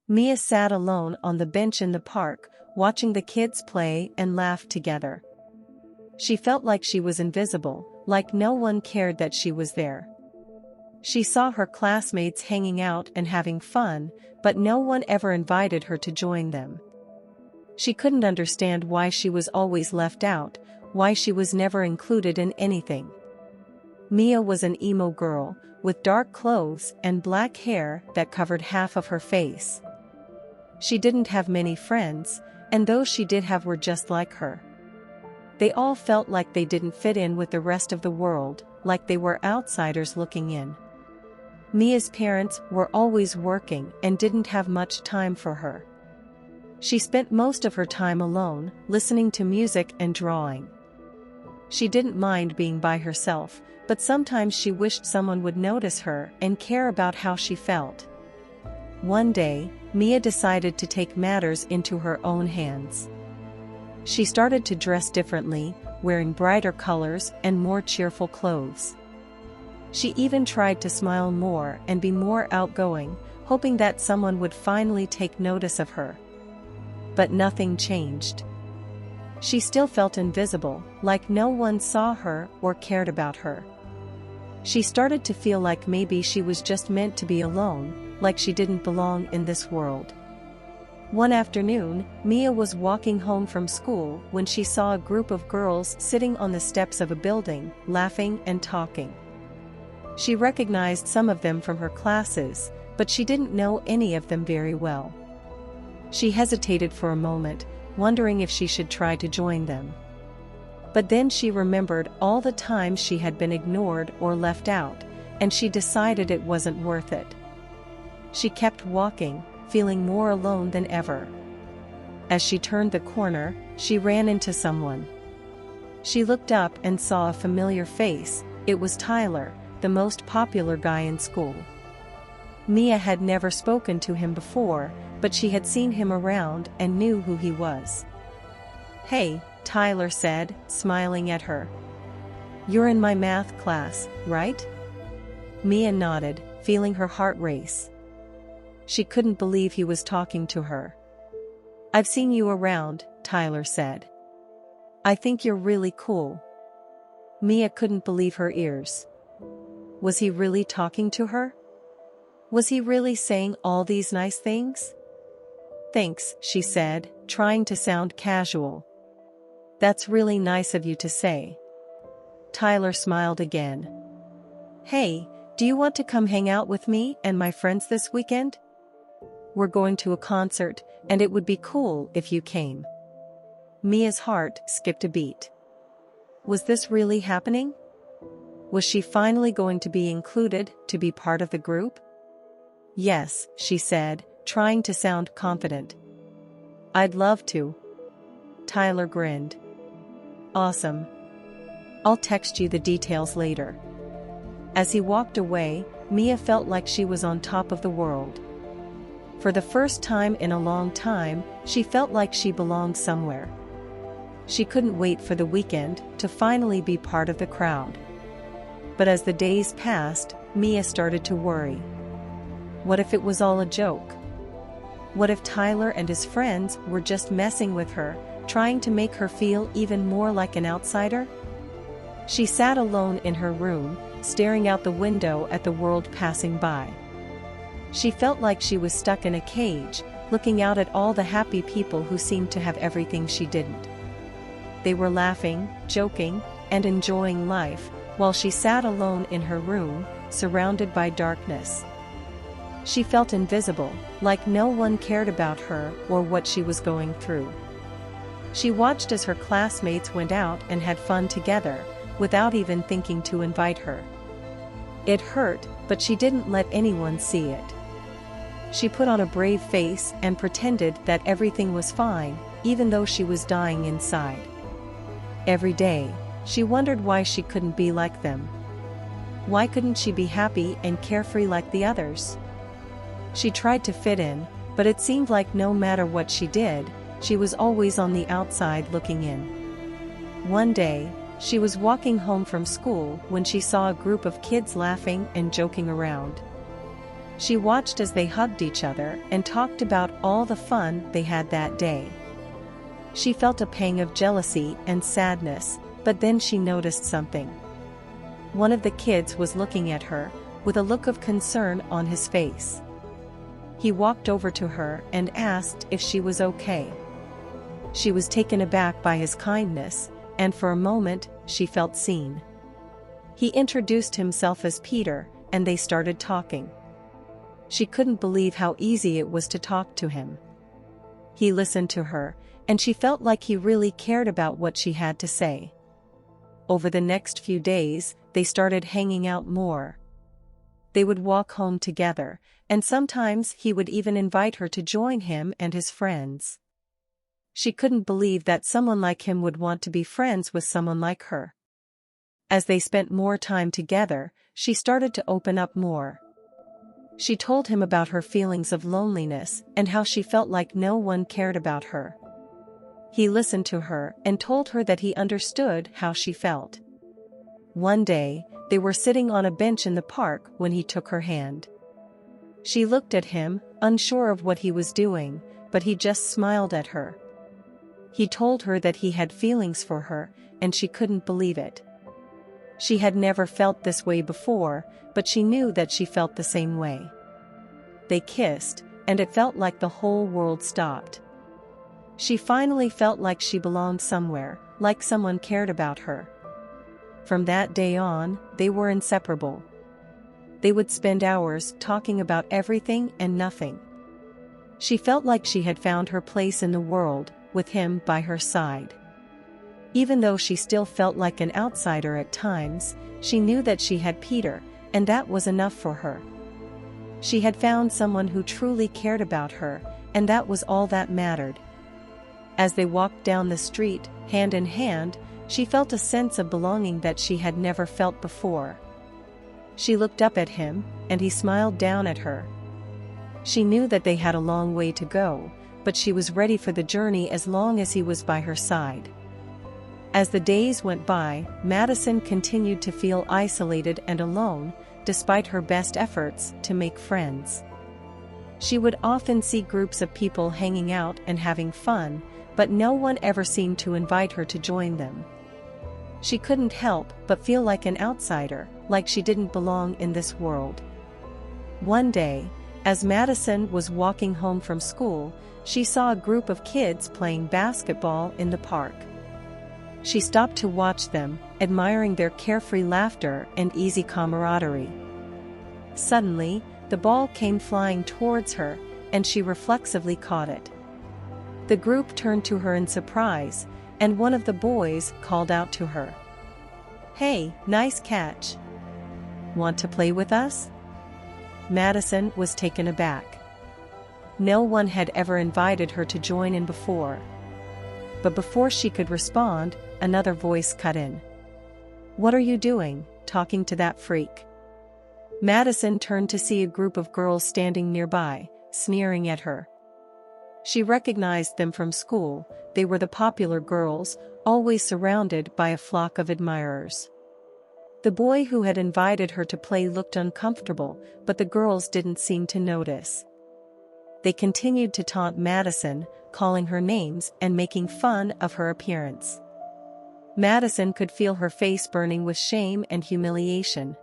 Mia sat alone on the bench in the park, watching the kids play and laugh together. She felt like she was invisible, like no one cared that she was there. She saw her classmates hanging out and having fun, but no one ever invited her to join them. She couldn't understand why she was always left out, why she was never included in anything. Mia was an emo girl, with dark clothes and black hair that covered half of her face. She didn't have many friends, and those she did have were just like her. They all felt like they didn't fit in with the rest of the world, like they were outsiders looking in. Mia's parents were always working and didn't have much time for her. She spent most of her time alone, listening to music and drawing. She didn't mind being by herself, but sometimes she wished someone would notice her and care about how she felt. One day, Mia decided to take matters into her own hands. She started to dress differently, wearing brighter colors and more cheerful clothes. She even tried to smile more and be more outgoing, hoping that someone would finally take notice of her. But nothing changed. She still felt invisible, like no one saw her or cared about her. She started to feel like maybe she was just meant to be alone, like she didn't belong in this world. One afternoon, Mia was walking home from school when she saw a group of girls sitting on the steps of a building, laughing and talking. She recognized some of them from her classes, but she didn't know any of them very well. She hesitated for a moment, wondering if she should try to join them. But then she remembered all the times she had been ignored or left out, and she decided it wasn't worth it. She kept walking, feeling more alone than ever. As she turned the corner, she ran into someone. She looked up and saw a familiar face. It was Tyler, the most popular guy in school. Mia had never spoken to him before, but she had seen him around and knew who he was. "Hey," Tyler said, smiling at her. "You're in my math class, right?" Mia nodded, feeling her heart race. She couldn't believe he was talking to her. "I've seen you around," Tyler said. "I think you're really cool." Mia couldn't believe her ears. Was he really talking to her? Was he really saying all these nice things? "Thanks," she said, trying to sound casual. "That's really nice of you to say." Tyler smiled again. "Hey, do you want to come hang out with me and my friends this weekend? We're going to a concert, and it would be cool if you came." Mia's heart skipped a beat. Was this really happening? Was she finally going to be included, to be part of the group? "Yes," she said, trying to sound confident. "I'd love to." Tyler grinned. "Awesome. I'll text you the details later." As he walked away, Mia felt like she was on top of the world. For the first time in a long time, she felt like she belonged somewhere. She couldn't wait for the weekend to finally be part of the crowd. But as the days passed, Mia started to worry. What if it was all a joke? What if Tyler and his friends were just messing with her, trying to make her feel even more like an outsider? She sat alone in her room, staring out the window at the world passing by. She felt like she was stuck in a cage, looking out at all the happy people who seemed to have everything she didn't. They were laughing, joking, and enjoying life, while she sat alone in her room, surrounded by darkness. She felt invisible, like no one cared about her or what she was going through. She watched as her classmates went out and had fun together, without even thinking to invite her. It hurt, but she didn't let anyone see it. She put on a brave face and pretended that everything was fine, even though she was dying inside. Every day, she wondered why she couldn't be like them. Why couldn't she be happy and carefree like the others? She tried to fit in, but it seemed like no matter what she did, she was always on the outside looking in. One day, she was walking home from school when she saw a group of kids laughing and joking around. She watched as they hugged each other and talked about all the fun they had that day. She felt a pang of jealousy and sadness, but then she noticed something. One of the kids was looking at her, with a look of concern on his face. He walked over to her and asked if she was okay. She was taken aback by his kindness, and for a moment, she felt seen. He introduced himself as Peter, and they started talking. She couldn't believe how easy it was to talk to him. He listened to her, and she felt like he really cared about what she had to say. Over the next few days, they started hanging out more. They would walk home together, and sometimes he would even invite her to join him and his friends. She couldn't believe that someone like him would want to be friends with someone like her. As they spent more time together, she started to open up more. She told him about her feelings of loneliness and how she felt like no one cared about her. He listened to her and told her that he understood how she felt. One day, they were sitting on a bench in the park when he took her hand. She looked at him, unsure of what he was doing, but he just smiled at her. He told her that he had feelings for her, and she couldn't believe it. She had never felt this way before, but she knew that she felt the same way. They kissed, and it felt like the whole world stopped. She finally felt like she belonged somewhere, like someone cared about her. From that day on, they were inseparable. They would spend hours talking about everything and nothing. She felt like she had found her place in the world, with him by her side. Even though she still felt like an outsider at times, she knew that she had Peter, and that was enough for her. She had found someone who truly cared about her, and that was all that mattered. As they walked down the street, hand in hand, she felt a sense of belonging that she had never felt before. She looked up at him, and he smiled down at her. She knew that they had a long way to go, but she was ready for the journey as long as he was by her side. As the days went by, Madison continued to feel isolated and alone, despite her best efforts to make friends. She would often see groups of people hanging out and having fun, but no one ever seemed to invite her to join them. She couldn't help but feel like an outsider, like she didn't belong in this world. One day, as Madison was walking home from school, she saw a group of kids playing basketball in the park. She stopped to watch them, admiring their carefree laughter and easy camaraderie. Suddenly, the ball came flying towards her, and she reflexively caught it. The group turned to her in surprise, and one of the boys called out to her, "Hey, nice catch. Want to play with us?" Madison was taken aback. No one had ever invited her to join in before. But before she could respond, another voice cut in. "What are you doing, talking to that freak?" Madison turned to see a group of girls standing nearby, sneering at her. She recognized them from school. They were the popular girls, always surrounded by a flock of admirers. The boy who had invited her to play looked uncomfortable, but the girls didn't seem to notice. They continued to taunt Madison, calling her names and making fun of her appearance. Madison could feel her face burning with shame and humiliation.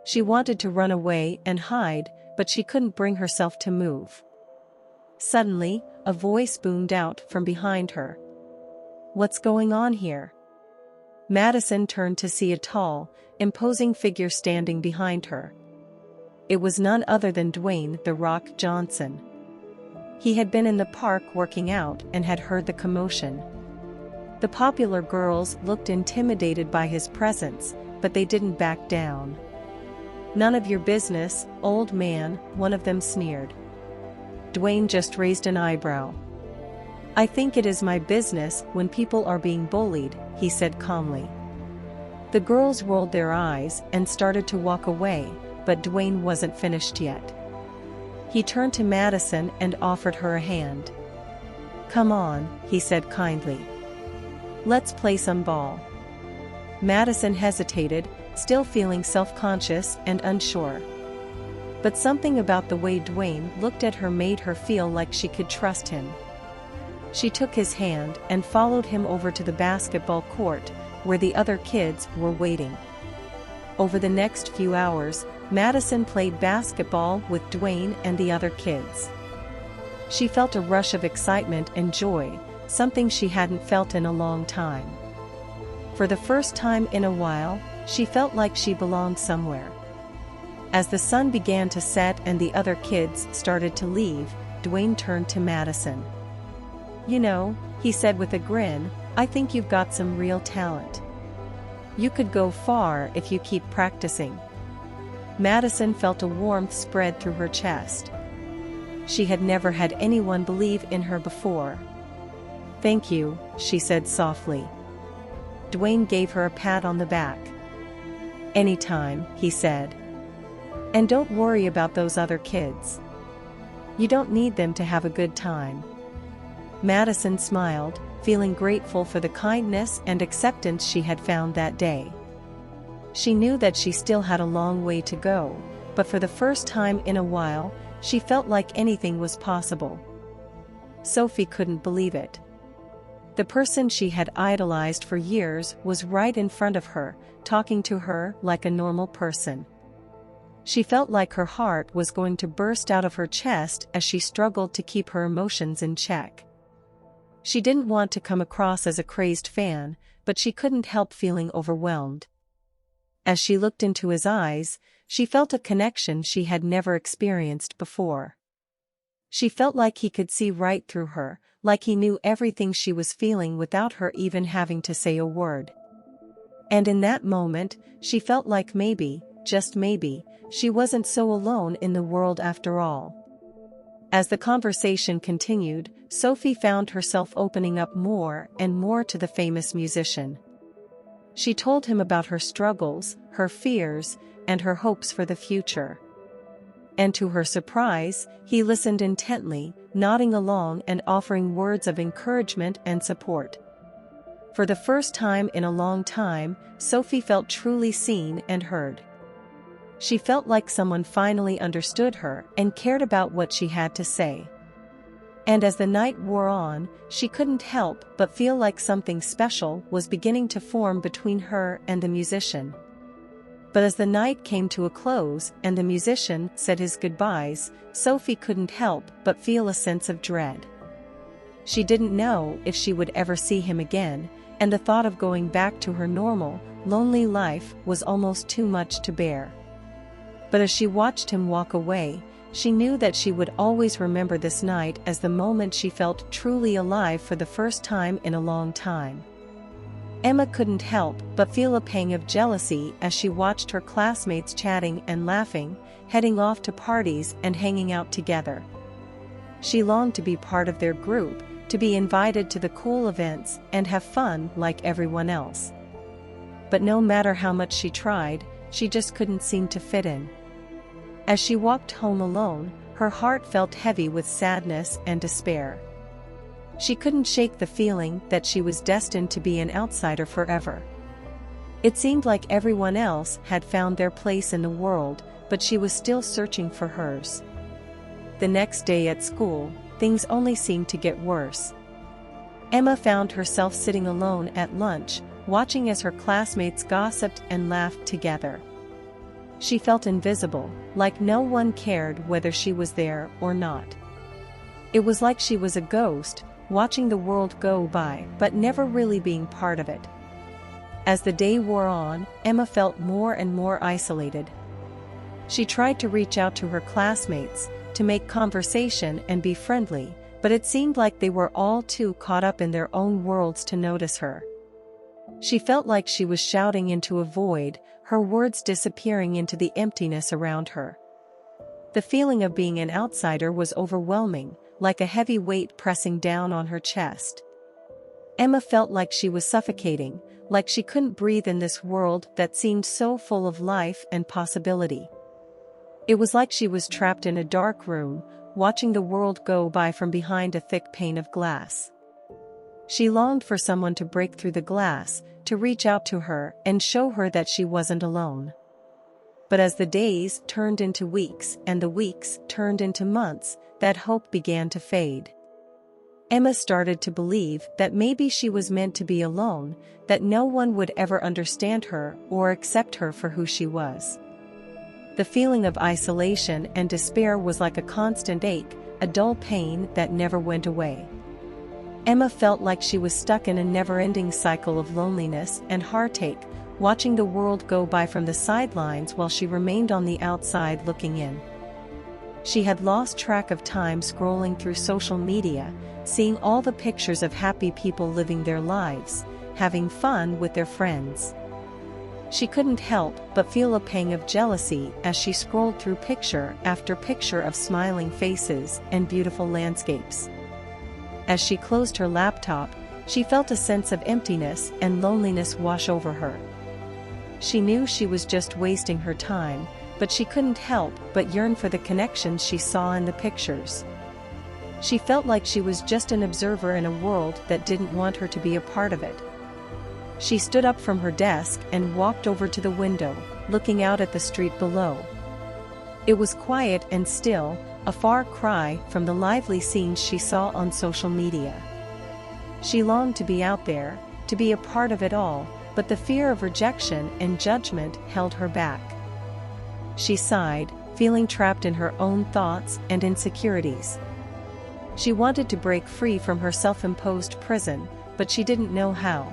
She wanted to run away and hide, but she couldn't bring herself to move. Suddenly, a voice boomed out from behind her. "What's going on here?" Madison turned to see a tall, imposing figure standing behind her. It was none other than Dwayne "The Rock" Johnson. He had been in the park working out and had heard the commotion. The popular girls looked intimidated by his presence, but they didn't back down. "None of your business, old man," one of them sneered. Dwayne just raised an eyebrow. "I think it is my business when people are being bullied," he said calmly. The girls rolled their eyes and started to walk away, but Dwayne wasn't finished yet. He turned to Madison and offered her a hand. "Come on," he said kindly. "Let's play some ball." Madison hesitated, still feeling self-conscious and unsure. But something about the way Dwayne looked at her made her feel like she could trust him. She took his hand and followed him over to the basketball court, where the other kids were waiting. Over the next few hours, Madison played basketball with Dwayne and the other kids. She felt a rush of excitement and joy, something she hadn't felt in a long time. For the first time in a while, she felt like she belonged somewhere. As the sun began to set and the other kids started to leave, Dwayne turned to Madison. "You know," he said with a grin, "I think you've got some real talent. You could go far if you keep practicing." Madison felt a warmth spread through her chest. She had never had anyone believe in her before. "Thank you," she said softly. Dwayne gave her a pat on the back. "Anytime," he said. "And don't worry about those other kids. You don't need them to have a good time." Madison smiled, feeling grateful for the kindness and acceptance she had found that day. She knew that she still had a long way to go, but for the first time in a while, she felt like anything was possible. Sophie couldn't believe it. The person she had idolized for years was right in front of her, talking to her like a normal person. She felt like her heart was going to burst out of her chest as she struggled to keep her emotions in check. She didn't want to come across as a crazed fan, but she couldn't help feeling overwhelmed. As she looked into his eyes, she felt a connection she had never experienced before. She felt like he could see right through her, like he knew everything she was feeling without her even having to say a word. And in that moment, she felt like maybe, just maybe, she wasn't so alone in the world after all. As the conversation continued, Sophie found herself opening up more and more to the famous musician. She told him about her struggles, her fears, and her hopes for the future. And to her surprise, he listened intently, nodding along and offering words of encouragement and support. For the first time in a long time, Sophie felt truly seen and heard. She felt like someone finally understood her and cared about what she had to say. And as the night wore on, she couldn't help but feel like something special was beginning to form between her and the musician. But as the night came to a close and the musician said his goodbyes, Sophie couldn't help but feel a sense of dread. She didn't know if she would ever see him again, and the thought of going back to her normal, lonely life was almost too much to bear. But as she watched him walk away, she knew that she would always remember this night as the moment she felt truly alive for the first time in a long time. Emma couldn't help but feel a pang of jealousy as she watched her classmates chatting and laughing, heading off to parties and hanging out together. She longed to be part of their group, to be invited to the cool events and have fun like everyone else. But no matter how much she tried, she just couldn't seem to fit in. As she walked home alone, her heart felt heavy with sadness and despair. She couldn't shake the feeling that she was destined to be an outsider forever. It seemed like everyone else had found their place in the world, but she was still searching for hers. The next day at school, things only seemed to get worse. Emma found herself sitting alone at lunch, watching as her classmates gossiped and laughed together. She felt invisible, like no one cared whether she was there or not. It was like she was a ghost, watching the world go by but never really being part of it. As the day wore on, Emma felt more and more isolated. She tried to reach out to her classmates, to make conversation and be friendly, but it seemed like they were all too caught up in their own worlds to notice her. She felt like she was shouting into a void, her words disappearing into the emptiness around her. The feeling of being an outsider was overwhelming, like a heavy weight pressing down on her chest. Emma felt like she was suffocating, like she couldn't breathe in this world that seemed so full of life and possibility. It was like she was trapped in a dark room, watching the world go by from behind a thick pane of glass. She longed for someone to break through the glass, to reach out to her and show her that she wasn't alone. But as the days turned into weeks and the weeks turned into months, that hope began to fade. Emma started to believe that maybe she was meant to be alone, that no one would ever understand her or accept her for who she was. The feeling of isolation and despair was like a constant ache, a dull pain that never went away. Emma felt like she was stuck in a never-ending cycle of loneliness and heartache, watching the world go by from the sidelines while she remained on the outside looking in. She had lost track of time scrolling through social media, seeing all the pictures of happy people living their lives, having fun with their friends. She couldn't help but feel a pang of jealousy as she scrolled through picture after picture of smiling faces and beautiful landscapes. As she closed her laptop, she felt a sense of emptiness and loneliness wash over her. She knew she was just wasting her time, but she couldn't help but yearn for the connections she saw in the pictures. She felt like she was just an observer in a world that didn't want her to be a part of it. She stood up from her desk and walked over to the window, looking out at the street below. It was quiet and still, a far cry from the lively scenes she saw on social media. She longed to be out there, to be a part of it all, but the fear of rejection and judgment held her back. She sighed, feeling trapped in her own thoughts and insecurities. She wanted to break free from her self-imposed prison, but she didn't know how.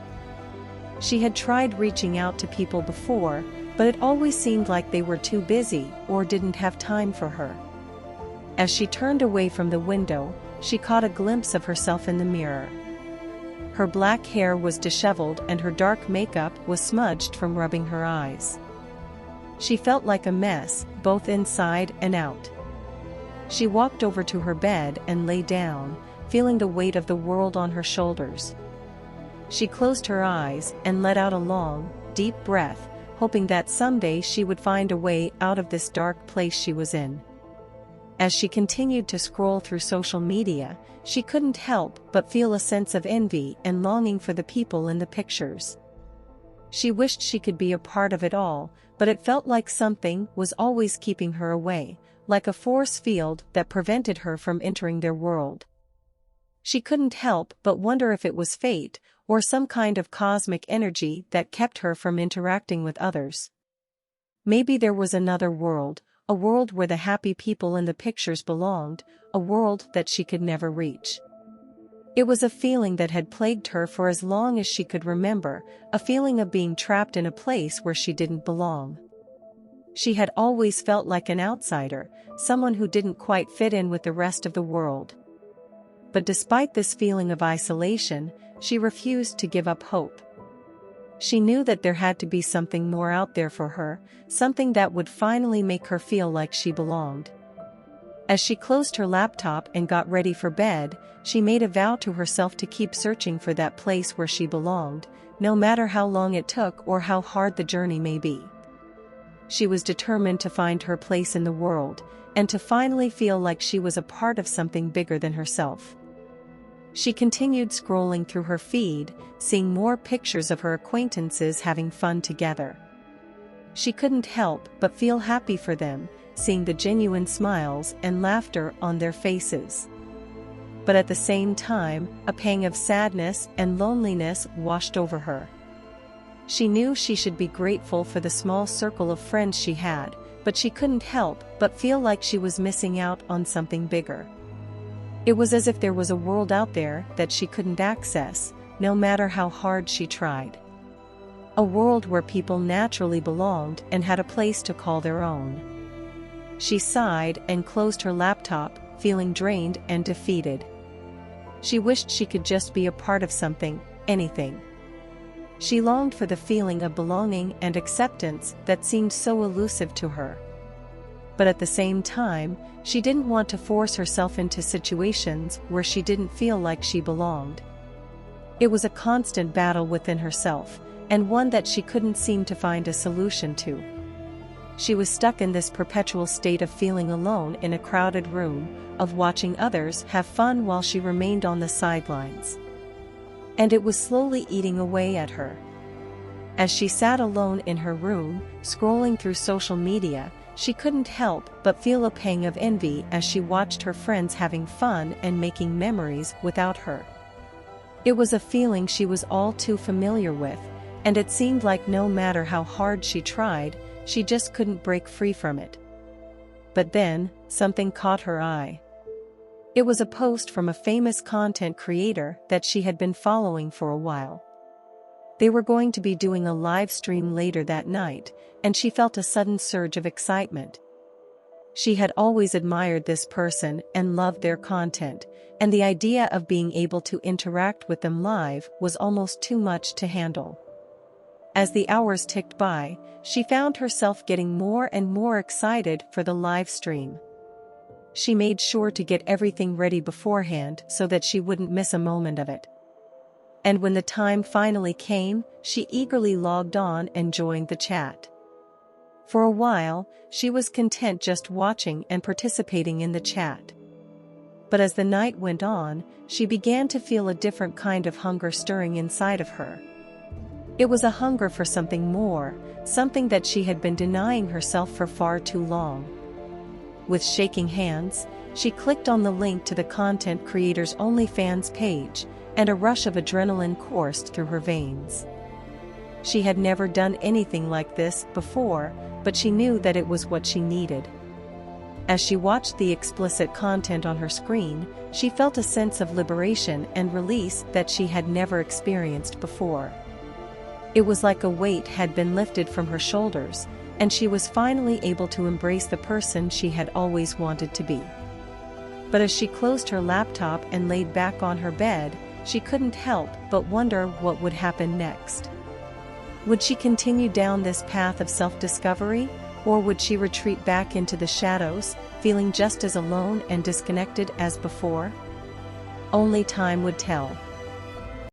She had tried reaching out to people before, but it always seemed like they were too busy or didn't have time for her. As she turned away from the window, she caught a glimpse of herself in the mirror. Her black hair was disheveled and her dark makeup was smudged from rubbing her eyes. She felt like a mess, both inside and out. She walked over to her bed and lay down, feeling the weight of the world on her shoulders. She closed her eyes and let out a long, deep breath, hoping that someday she would find a way out of this dark place she was in. As she continued to scroll through social media, she couldn't help but feel a sense of envy and longing for the people in the pictures. She wished she could be a part of it all, but it felt like something was always keeping her away, like a force field that prevented her from entering their world. She couldn't help but wonder if it was fate, or some kind of cosmic energy that kept her from interacting with others. Maybe there was another world, a world where the happy people in the pictures belonged, a world that she could never reach. It was a feeling that had plagued her for as long as she could remember, a feeling of being trapped in a place where she didn't belong. She had always felt like an outsider, someone who didn't quite fit in with the rest of the world. But despite this feeling of isolation, she refused to give up hope. She knew that there had to be something more out there for her, something that would finally make her feel like she belonged. As she closed her laptop and got ready for bed, she made a vow to herself to keep searching for that place where she belonged, no matter how long it took or how hard the journey may be. She was determined to find her place in the world, and to finally feel like she was a part of something bigger than herself. She continued scrolling through her feed, seeing more pictures of her acquaintances having fun together. She couldn't help but feel happy for them, seeing the genuine smiles and laughter on their faces. But at the same time, a pang of sadness and loneliness washed over her. She knew she should be grateful for the small circle of friends she had, but she couldn't help but feel like she was missing out on something bigger. It was as if there was a world out there that she couldn't access, no matter how hard she tried. A world where people naturally belonged and had a place to call their own. She sighed and closed her laptop, feeling drained and defeated. She wished she could just be a part of something, anything. She longed for the feeling of belonging and acceptance that seemed so elusive to her. But at the same time, she didn't want to force herself into situations where she didn't feel like she belonged. It was a constant battle within herself, and one that she couldn't seem to find a solution to. She was stuck in this perpetual state of feeling alone in a crowded room, of watching others have fun while she remained on the sidelines. And it was slowly eating away at her. As she sat alone in her room, scrolling through social media, she couldn't help but feel a pang of envy as she watched her friends having fun and making memories without her. It was a feeling she was all too familiar with, and it seemed like no matter how hard she tried, she just couldn't break free from it. But then, something caught her eye. It was a post from a famous content creator that she had been following for a while. They were going to be doing a live stream later that night, and she felt a sudden surge of excitement. She had always admired this person and loved their content, and the idea of being able to interact with them live was almost too much to handle. As the hours ticked by, she found herself getting more and more excited for the live stream. She made sure to get everything ready beforehand so that she wouldn't miss a moment of it. And when the time finally came, she eagerly logged on and joined the chat. For a while, she was content just watching and participating in the chat. But as the night went on, she began to feel a different kind of hunger stirring inside of her. It was a hunger for something more, something that she had been denying herself for far too long. With shaking hands, she clicked on the link to the content creator's OnlyFans page, and a rush of adrenaline coursed through her veins. She had never done anything like this before, but she knew that it was what she needed. As she watched the explicit content on her screen, she felt a sense of liberation and release that she had never experienced before. It was like a weight had been lifted from her shoulders, and she was finally able to embrace the person she had always wanted to be. But as she closed her laptop and laid back on her bed, she couldn't help but wonder what would happen next. Would she continue down this path of self-discovery, or would she retreat back into the shadows, feeling just as alone and disconnected as before? Only time would tell.